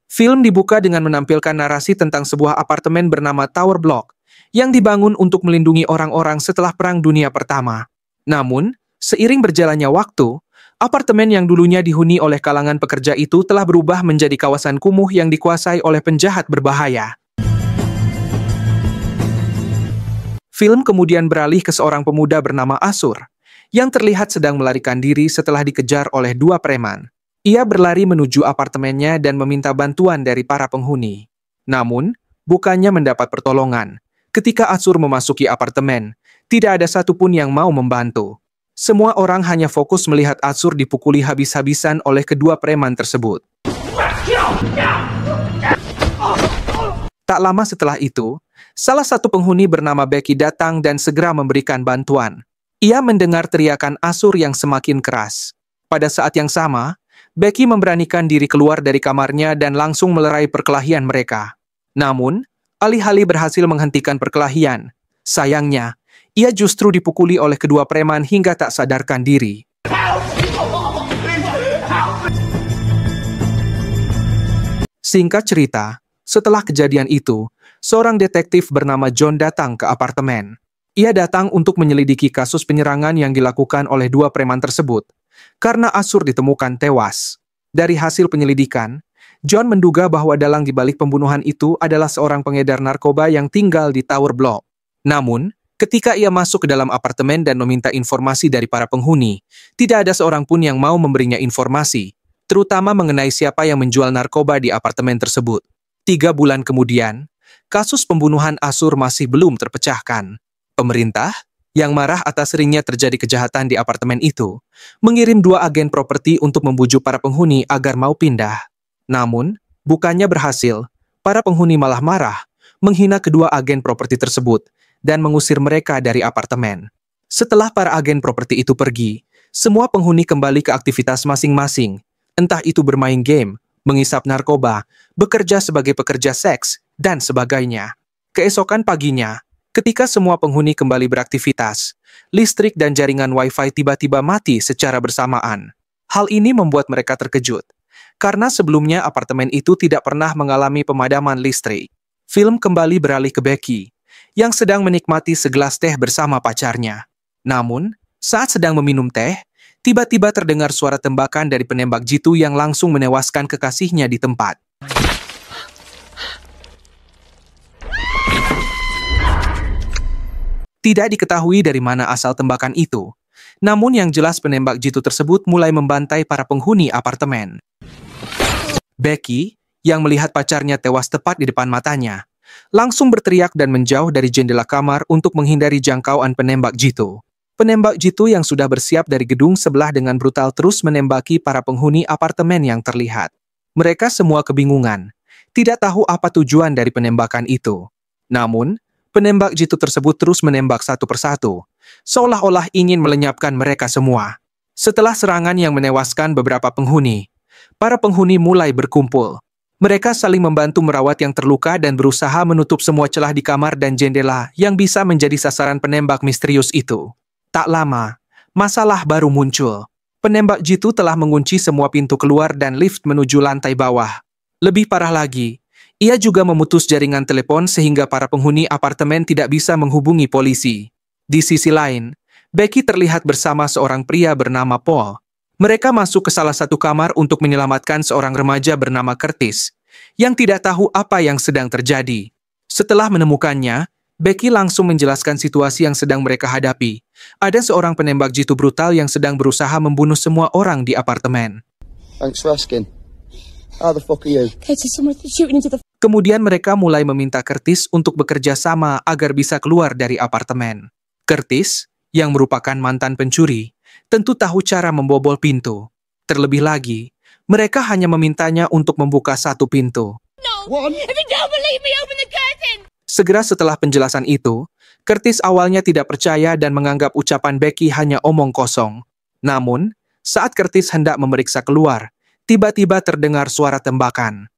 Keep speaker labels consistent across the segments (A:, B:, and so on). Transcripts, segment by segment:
A: Film dibuka dengan menampilkan narasi tentang sebuah apartemen bernama Tower Block yang dibangun untuk melindungi orang-orang setelah Perang Dunia Pertama. Namun, seiring berjalannya waktu, apartemen yang dulunya dihuni oleh kalangan pekerja itu telah berubah menjadi kawasan kumuh yang dikuasai oleh penjahat berbahaya. Film kemudian beralih ke seorang pemuda bernama Asur, yang terlihat sedang melarikan diri setelah dikejar oleh dua preman. Ia berlari menuju apartemennya dan meminta bantuan dari para penghuni. Namun, bukannya mendapat pertolongan. Ketika Asur memasuki apartemen, tidak ada satupun yang mau membantu. Semua orang hanya fokus melihat Asur dipukuli habis-habisan oleh kedua preman tersebut. Tak lama setelah itu, salah satu penghuni bernama Becky datang dan segera memberikan bantuan. Ia mendengar teriakan Asur yang semakin keras. Pada saat yang sama, Becky memberanikan diri keluar dari kamarnya dan langsung melerai perkelahian mereka. Namun, alih-alih berhasil menghentikan perkelahian, sayangnya, ia justru dipukuli oleh kedua preman hingga tak sadarkan diri. Singkat cerita, setelah kejadian itu, seorang detektif bernama John datang ke apartemen. Ia datang untuk menyelidiki kasus penyerangan yang dilakukan oleh dua preman tersebut, karena Asur ditemukan tewas. Dari hasil penyelidikan, John menduga bahwa dalang di balik pembunuhan itu adalah seorang pengedar narkoba yang tinggal di Tower Block. Namun, ketika ia masuk ke dalam apartemen dan meminta informasi dari para penghuni, tidak ada seorang pun yang mau memberinya informasi, terutama mengenai siapa yang menjual narkoba di apartemen tersebut. 3 bulan kemudian, kasus pembunuhan Asur masih belum terpecahkan. Pemerintah, yang marah atas seringnya terjadi kejahatan di apartemen itu, mengirim 2 agen properti untuk membujuk para penghuni agar mau pindah. Namun, bukannya berhasil, para penghuni malah marah, menghina kedua agen properti tersebut, dan mengusir mereka dari apartemen. Setelah para agen properti itu pergi, semua penghuni kembali ke aktivitas masing-masing, entah itu bermain game, mengisap narkoba, bekerja sebagai pekerja seks, dan sebagainya. Keesokan paginya, ketika semua penghuni kembali beraktivitas, listrik dan jaringan Wi-Fi tiba-tiba mati secara bersamaan. Hal ini membuat mereka terkejut, karena sebelumnya apartemen itu tidak pernah mengalami pemadaman listrik. Film kembali beralih ke Becky, yang sedang menikmati segelas teh bersama pacarnya. Namun, saat sedang meminum teh, tiba-tiba terdengar suara tembakan dari penembak jitu yang langsung menewaskan kekasihnya di tempat. Tidak diketahui dari mana asal tembakan itu, namun yang jelas penembak jitu tersebut mulai membantai para penghuni apartemen. Becky, yang melihat pacarnya tewas tepat di depan matanya, langsung berteriak dan menjauh dari jendela kamar untuk menghindari jangkauan penembak jitu. Penembak jitu yang sudah bersiap dari gedung sebelah dengan brutal terus menembaki para penghuni apartemen yang terlihat. Mereka semua kebingungan, tidak tahu apa tujuan dari penembakan itu. Namun, penembak jitu tersebut terus menembak satu persatu, seolah-olah ingin melenyapkan mereka semua. Setelah serangan yang menewaskan beberapa penghuni, para penghuni mulai berkumpul. Mereka saling membantu merawat yang terluka dan berusaha menutup semua celah di kamar dan jendela yang bisa menjadi sasaran penembak misterius itu. Tak lama, masalah baru muncul. Penembak jitu telah mengunci semua pintu keluar dan lift menuju lantai bawah. Lebih parah lagi, ia juga memutus jaringan telepon sehingga para penghuni apartemen tidak bisa menghubungi polisi. Di sisi lain, Becky terlihat bersama seorang pria bernama Paul. Mereka masuk ke salah satu kamar untuk menyelamatkan seorang remaja bernama Curtis, yang tidak tahu apa yang sedang terjadi. Setelah menemukannya, Becky langsung menjelaskan situasi yang sedang mereka hadapi. Ada seorang penembak jitu brutal yang sedang berusaha membunuh semua orang di apartemen.
B: Thanks for asking. How the fuck are you?
A: Kemudian mereka mulai meminta Curtis untuk bekerja sama agar bisa keluar dari apartemen. Curtis, yang merupakan mantan pencuri, tentu tahu cara membobol pintu. Terlebih lagi, mereka hanya memintanya untuk membuka satu pintu. Segera setelah penjelasan itu, Curtis awalnya tidak percaya dan menganggap ucapan Becky hanya omong kosong. Namun, saat Curtis hendak memeriksa keluar, tiba-tiba terdengar suara tembakan.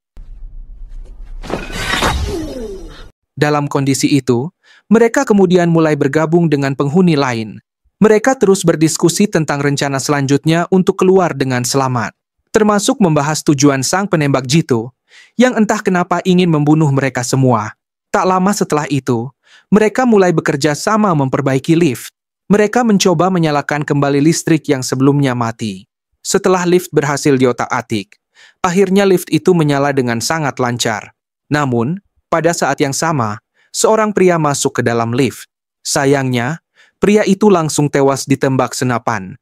A: Dalam kondisi itu, mereka kemudian mulai bergabung dengan penghuni lain. Mereka terus berdiskusi tentang rencana selanjutnya untuk keluar dengan selamat, termasuk membahas tujuan sang penembak jitu yang entah kenapa ingin membunuh mereka semua. Tak lama setelah itu, mereka mulai bekerja sama memperbaiki lift. Mereka mencoba menyalakan kembali listrik yang sebelumnya mati. Setelah lift berhasil diotak-atik, akhirnya lift itu menyala dengan sangat lancar. Namun, pada saat yang sama, seorang pria masuk ke dalam lift. Sayangnya, pria itu langsung tewas ditembak senapan.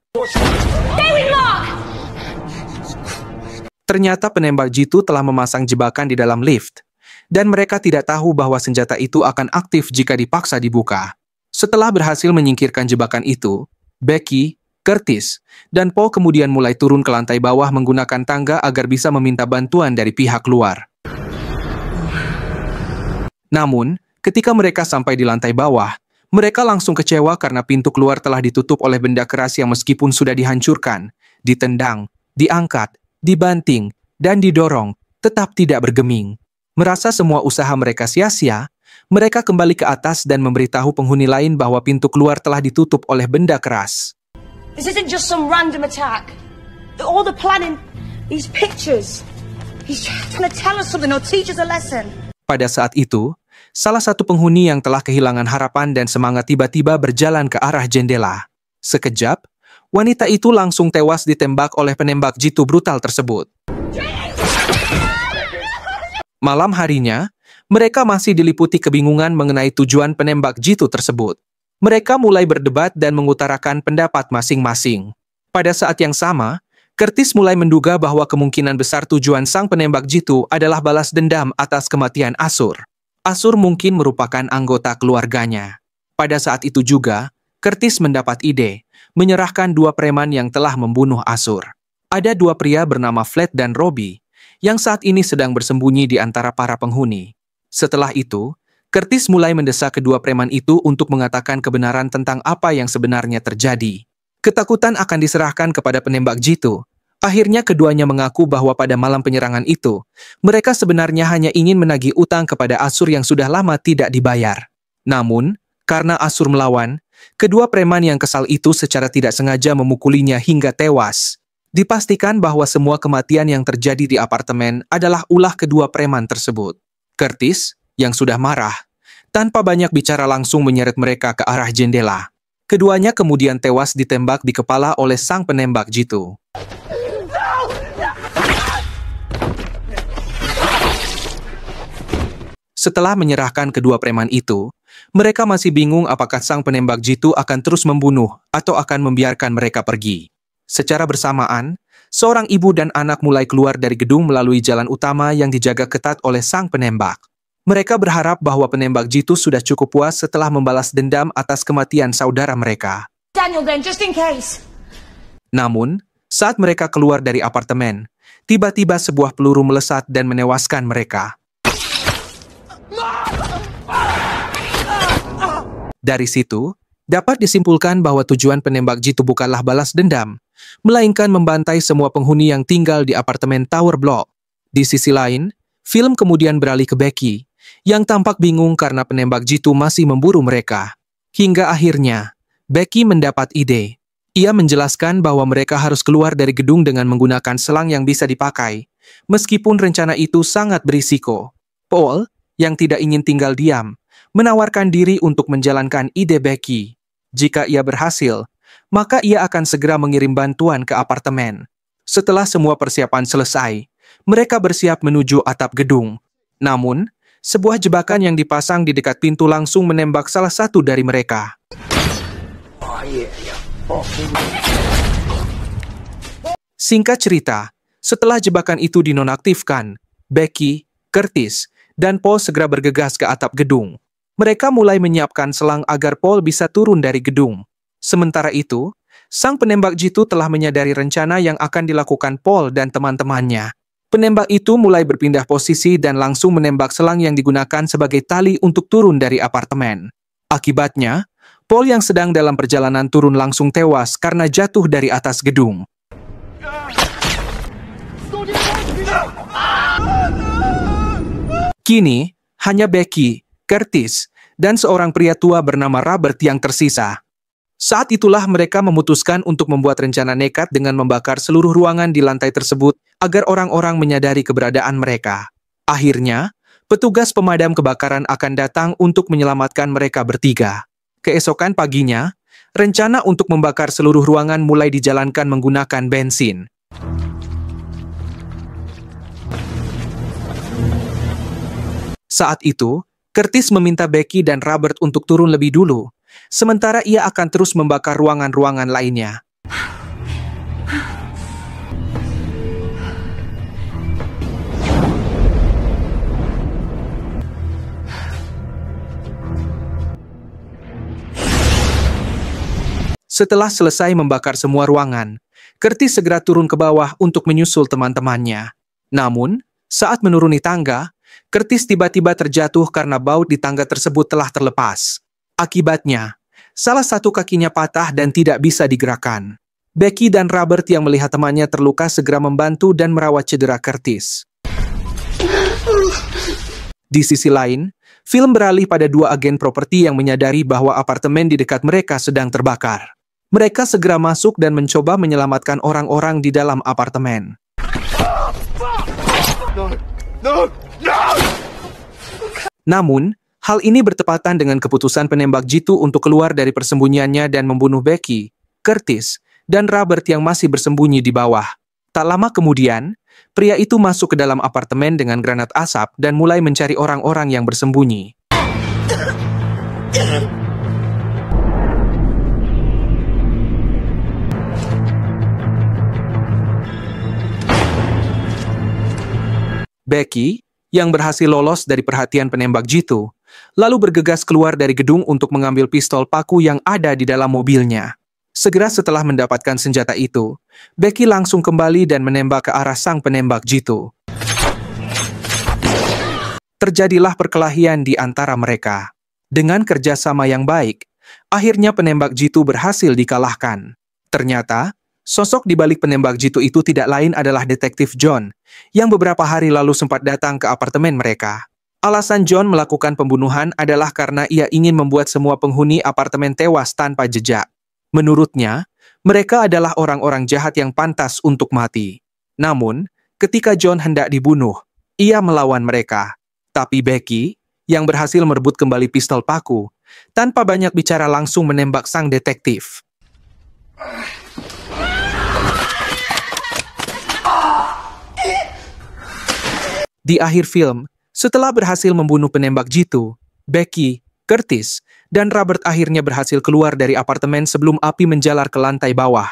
A: Ternyata penembak jitu telah memasang jebakan di dalam lift, dan mereka tidak tahu bahwa senjata itu akan aktif jika dipaksa dibuka. Setelah berhasil menyingkirkan jebakan itu, Becky, Curtis, dan Paul kemudian mulai turun ke lantai bawah menggunakan tangga agar bisa meminta bantuan dari pihak luar. Namun, ketika mereka sampai di lantai bawah, mereka langsung kecewa karena pintu keluar telah ditutup oleh benda keras yang meskipun sudah dihancurkan, ditendang, diangkat, dibanting, dan didorong, tetap tidak bergeming. Merasa semua usaha mereka sia-sia, mereka kembali ke atas dan memberitahu penghuni lain bahwa pintu keluar telah ditutup oleh benda keras.
C: This isn't just some random attack. All the planning, these pictures. He's trying to tell us something or teach us a lesson.
A: Pada saat itu, salah satu penghuni yang telah kehilangan harapan dan semangat tiba-tiba berjalan ke arah jendela. Sekejap, wanita itu langsung tewas ditembak oleh penembak jitu brutal tersebut. Malam harinya, mereka masih diliputi kebingungan mengenai tujuan penembak jitu tersebut. Mereka mulai berdebat dan mengutarakan pendapat masing-masing. Pada saat yang sama, Curtis mulai menduga bahwa kemungkinan besar tujuan sang penembak jitu adalah balas dendam atas kematian Asur. Asur mungkin merupakan anggota keluarganya. Pada saat itu juga, Curtis mendapat ide, menyerahkan dua preman yang telah membunuh Asur. Ada dua pria bernama Flat dan Robbie, yang saat ini sedang bersembunyi di antara para penghuni. Setelah itu, Curtis mulai mendesak kedua preman itu untuk mengatakan kebenaran tentang apa yang sebenarnya terjadi. Ketakutan akan diserahkan kepada penembak jitu. Akhirnya keduanya mengaku bahwa pada malam penyerangan itu, mereka sebenarnya hanya ingin menagih utang kepada Asur yang sudah lama tidak dibayar. Namun, karena Asur melawan, kedua preman yang kesal itu secara tidak sengaja memukulinya hingga tewas. Dipastikan bahwa semua kematian yang terjadi di apartemen adalah ulah kedua preman tersebut. Curtis, yang sudah marah, tanpa banyak bicara langsung menyeret mereka ke arah jendela. Keduanya kemudian tewas ditembak di kepala oleh sang penembak jitu. Setelah menyerahkan kedua preman itu, mereka masih bingung apakah sang penembak jitu akan terus membunuh atau akan membiarkan mereka pergi. Secara bersamaan, seorang ibu dan anak mulai keluar dari gedung melalui jalan utama yang dijaga ketat oleh sang penembak. Mereka berharap bahwa penembak jitu sudah cukup puas setelah membalas dendam atas kematian saudara mereka.
C: Daniel then, just in case.
A: Namun, saat mereka keluar dari apartemen, tiba-tiba sebuah peluru melesat dan menewaskan mereka. Dari situ, dapat disimpulkan bahwa tujuan penembak jitu bukanlah balas dendam, melainkan membantai semua penghuni yang tinggal di apartemen Tower Block. Di sisi lain, film kemudian beralih ke Becky, yang tampak bingung karena penembak jitu masih memburu mereka. Hingga akhirnya, Becky mendapat ide. Ia menjelaskan bahwa mereka harus keluar dari gedung dengan menggunakan selang yang bisa dipakai, meskipun rencana itu sangat berisiko. Paul, yang tidak ingin tinggal diam, menawarkan diri untuk menjalankan ide Becky. Jika ia berhasil, maka ia akan segera mengirim bantuan ke apartemen. Setelah semua persiapan selesai, mereka bersiap menuju atap gedung. Namun, sebuah jebakan yang dipasang di dekat pintu langsung menembak salah satu dari mereka. Singkat cerita, setelah jebakan itu dinonaktifkan, Becky, Curtis, dan Paul segera bergegas ke atap gedung. Mereka mulai menyiapkan selang agar Paul bisa turun dari gedung. Sementara itu, sang penembak jitu telah menyadari rencana yang akan dilakukan Paul dan teman-temannya. Penembak itu mulai berpindah posisi dan langsung menembak selang yang digunakan sebagai tali untuk turun dari apartemen. Akibatnya, Paul yang sedang dalam perjalanan turun langsung tewas karena jatuh dari atas gedung. Kini, hanya Becky, Curtis, dan seorang pria tua bernama Robert yang tersisa. Saat itulah mereka memutuskan untuk membuat rencana nekat dengan membakar seluruh ruangan di lantai tersebut agar orang-orang menyadari keberadaan mereka. Akhirnya, petugas pemadam kebakaran akan datang untuk menyelamatkan mereka bertiga. Keesokan paginya, rencana untuk membakar seluruh ruangan mulai dijalankan menggunakan bensin. Saat itu, Curtis meminta Becky dan Robert untuk turun lebih dulu, sementara ia akan terus membakar ruangan-ruangan lainnya. Setelah selesai membakar semua ruangan, Curtis segera turun ke bawah untuk menyusul teman-temannya. Namun, saat menuruni tangga, Curtis tiba-tiba terjatuh karena baut di tangga tersebut telah terlepas. Akibatnya, salah satu kakinya patah dan tidak bisa digerakkan. Becky dan Robert yang melihat temannya terluka segera membantu dan merawat cedera Curtis. Di sisi lain, film beralih pada dua agen properti yang menyadari bahwa apartemen di dekat mereka sedang terbakar. Mereka segera masuk dan mencoba menyelamatkan orang-orang di dalam apartemen. Namun, hal ini bertepatan dengan keputusan penembak jitu untuk keluar dari persembunyiannya dan membunuh Becky, Curtis, dan Robert yang masih bersembunyi di bawah. Tak lama kemudian, pria itu masuk ke dalam apartemen dengan granat asap dan mulai mencari orang-orang yang bersembunyi. Becky, yang berhasil lolos dari perhatian penembak jitu, lalu bergegas keluar dari gedung untuk mengambil pistol paku yang ada di dalam mobilnya. Segera setelah mendapatkan senjata itu, Becky langsung kembali dan menembak ke arah sang penembak jitu. Terjadilah perkelahian di antara mereka. Dengan kerjasama yang baik, akhirnya penembak jitu berhasil dikalahkan. Ternyata, sosok di balik penembak jitu itu tidak lain adalah detektif John, yang beberapa hari lalu sempat datang ke apartemen mereka. Alasan John melakukan pembunuhan adalah karena ia ingin membuat semua penghuni apartemen tewas tanpa jejak. Menurutnya, mereka adalah orang-orang jahat yang pantas untuk mati. Namun, ketika John hendak dibunuh, ia melawan mereka. Tapi Becky, yang berhasil merebut kembali pistol paku, tanpa banyak bicara langsung menembak sang detektif. Di akhir film, setelah berhasil membunuh penembak jitu, Becky, Curtis, dan Robert akhirnya berhasil keluar dari apartemen sebelum api menjalar ke lantai bawah.